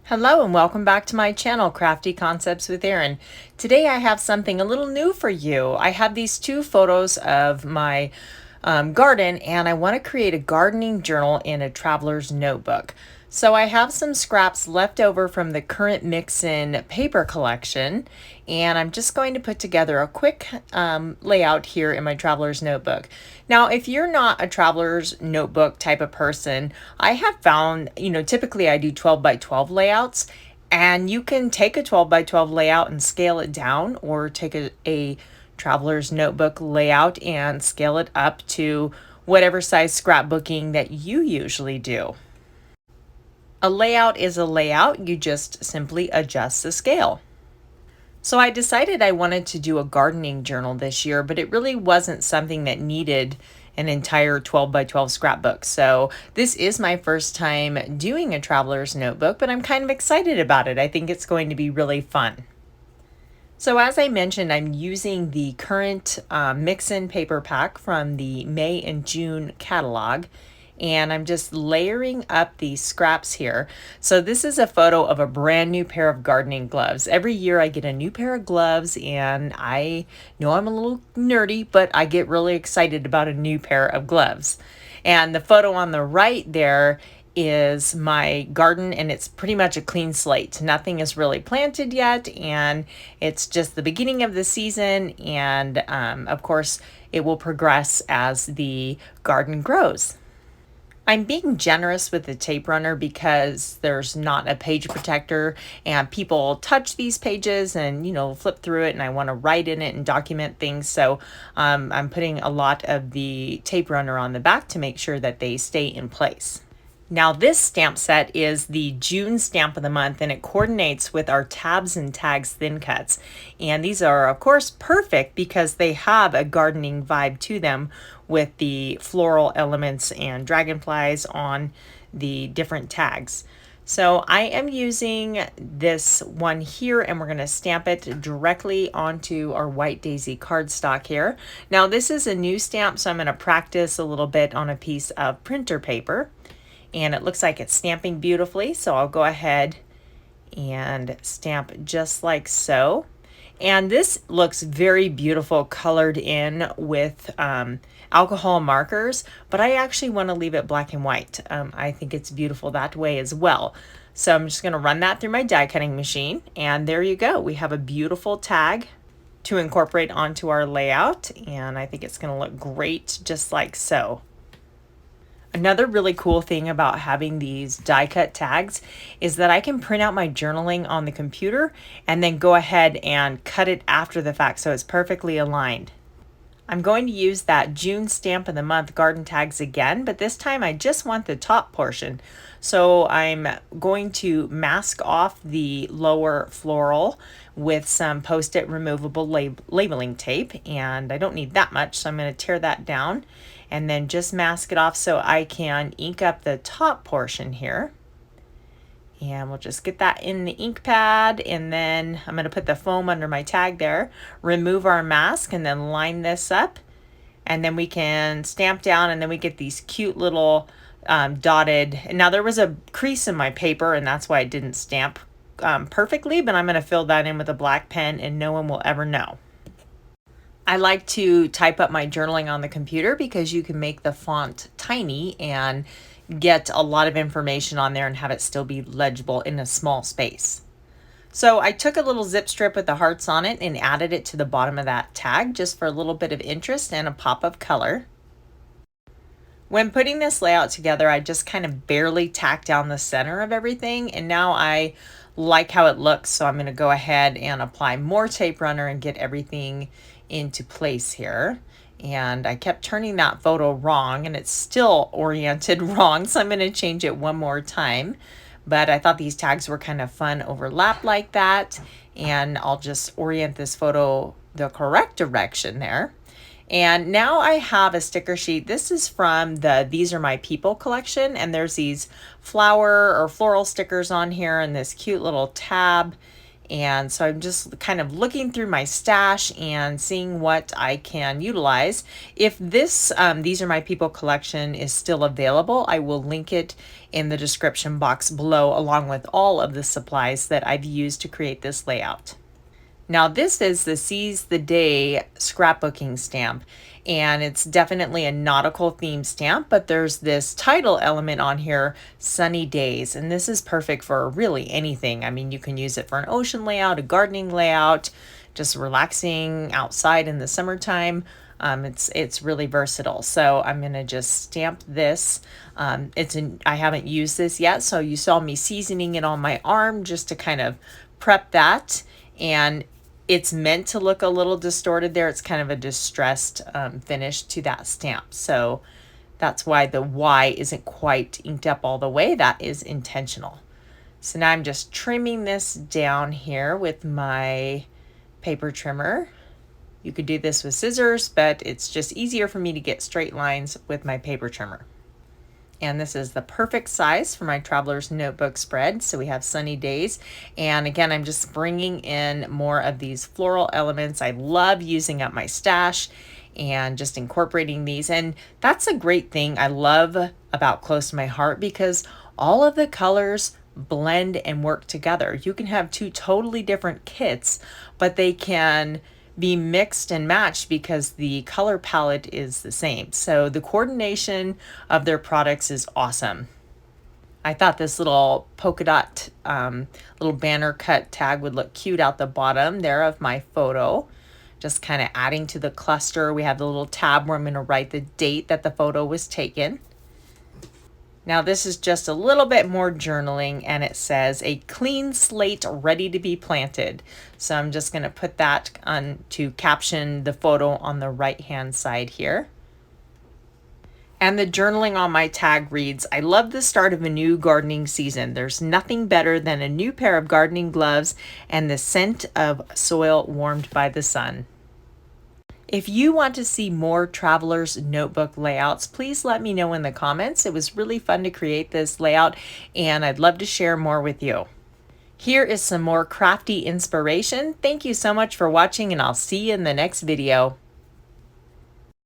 Hello and welcome back to my channel, Crafty Concepts with Erin. Today I have something a little new for you. I have these two photos of my garden, and I want to create a gardening journal in a traveler's notebook. So I have some scraps left over from the current mix-in paper collection, and I'm just going to put together a quick layout here in my traveler's notebook. Now, if you're not a traveler's notebook type of person, I have found, typically I do 12 by 12 layouts, and you can take a 12 by 12 layout and scale it down, or take a traveler's notebook layout and scale it up to whatever size scrapbooking that you usually do. A layout is a layout, you just simply adjust the scale. So I decided I wanted to do a gardening journal this year, but it really wasn't something that needed an entire 12 by 12 scrapbook. So this is my first time doing a traveler's notebook, but I'm kind of excited about it. I think it's going to be really fun. So as I mentioned, I'm using the current mix-in paper pack from the May and June catalog, and I'm just layering up these scraps here. So this is a photo of a brand new pair of gardening gloves. Every year I get a new pair of gloves, and I know I'm a little nerdy, but I get really excited about a new pair of gloves. And the photo on the right there is my garden, and it's pretty much a clean slate. Nothing is really planted yet, and it's just the beginning of the season, and of course it will progress as the garden grows. I'm being generous with the tape runner because there's not a page protector, and people touch these pages and flip through it, and I want to write in it and document things. So I'm putting a lot of the tape runner on the back to make sure that they stay in place. Now this stamp set is the June stamp of the month, and it coordinates with our tabs and tags thin cuts. And these are of course perfect because they have a gardening vibe to them with the floral elements and dragonflies on the different tags. So I am using this one here, and we're going to stamp it directly onto our White Daisy cardstock here. Now this is a new stamp, so I'm going to practice a little bit on a piece of printer paper. And it looks like it's stamping beautifully, so I'll go ahead and stamp just like so. And this looks very beautiful colored in with alcohol markers, but I actually want to leave it black and white. I think it's beautiful that way as well. So I'm just going to run that through my die cutting machine, and there you go. We have a beautiful tag to incorporate onto our layout, and I think it's going to look great just like so. Another really cool thing about having these die cut tags is that I can print out my journaling on the computer and then go ahead and cut it after the fact so it's perfectly aligned. I'm going to use that June stamp of the month garden tags again, but this time I just want the top portion. So I'm going to mask off the lower floral with some post-it removable labeling tape, and I don't need that much, so I'm going to tear that down and then just mask it off so I can ink up the top portion here. And we'll just get that in the ink pad, and then I'm going to put the foam under my tag there, remove our mask, and then line this up, and then we can stamp down, and then we get these cute little dotted. Now there was a crease in my paper, and that's why it didn't stamp perfectly, but I'm going to fill that in with a black pen and no one will ever know. I like to type up my journaling on the computer because you can make the font tiny and get a lot of information on there and have it still be legible in a small space. So I took a little zip strip with the hearts on it and added it to the bottom of that tag just for a little bit of interest and a pop of color. When putting this layout together, I just kind of barely tacked down the center of everything, and now I like how it looks, so I'm going to go ahead and apply more tape runner and get everything into place here. And I kept turning that photo wrong, and it's still oriented wrong, so I'm going to change it one more time. But I thought these tags were kind of fun overlap like that, and I'll just orient this photo the correct direction there. And now I have a sticker sheet. This is from the These Are My People collection, and there's these flower or floral stickers on here and this cute little tab. And so I'm just kind of looking through my stash and seeing what I can utilize. If this, These Are My People collection is still available, I will link it in the description box below, along with all of the supplies that I've used to create this layout. Now this is the Seize the Day scrapbooking stamp, and it's definitely a nautical themed stamp, but there's this title element on here, Sunny Days, and this is perfect for really anything. I mean, you can use it for an ocean layout, a gardening layout, just relaxing outside in the summertime. It's really versatile. So I'm gonna just stamp this. I haven't used this yet, so you saw me seasoning it on my arm just to kind of prep that. And it's meant to look a little distorted there. It's kind of a distressed finish to that stamp. So that's why the Y isn't quite inked up all the way. That is intentional. So now I'm just trimming this down here with my paper trimmer. You could do this with scissors, but it's just easier for me to get straight lines with my paper trimmer. And this is the perfect size for my Traveler's Notebook spread. So we have Sunny Days. And again, I'm just bringing in more of these floral elements. I love using up my stash and just incorporating these. And that's a great thing I love about Close to My Heart, because all of the colors blend and work together. You can have two totally different kits, but they can be mixed and matched because the color palette is the same. So the coordination of their products is awesome. I thought this little polka dot little banner cut tag would look cute out the bottom there of my photo. Just kind of adding to the cluster. We have the little tab where I'm going to write the date that the photo was taken. Now this is just a little bit more journaling, and it says a clean slate ready to be planted. So I'm just going to put that on to caption the photo on the right hand side here. And the journaling on my tag reads, I love the start of a new gardening season. There's nothing better than a new pair of gardening gloves and the scent of soil warmed by the sun. If you want to see more Traveler's Notebook layouts, please let me know in the comments. It was really fun to create this layout, and I'd love to share more with you. Here is some more crafty inspiration. Thank you so much for watching, and I'll see you in the next video.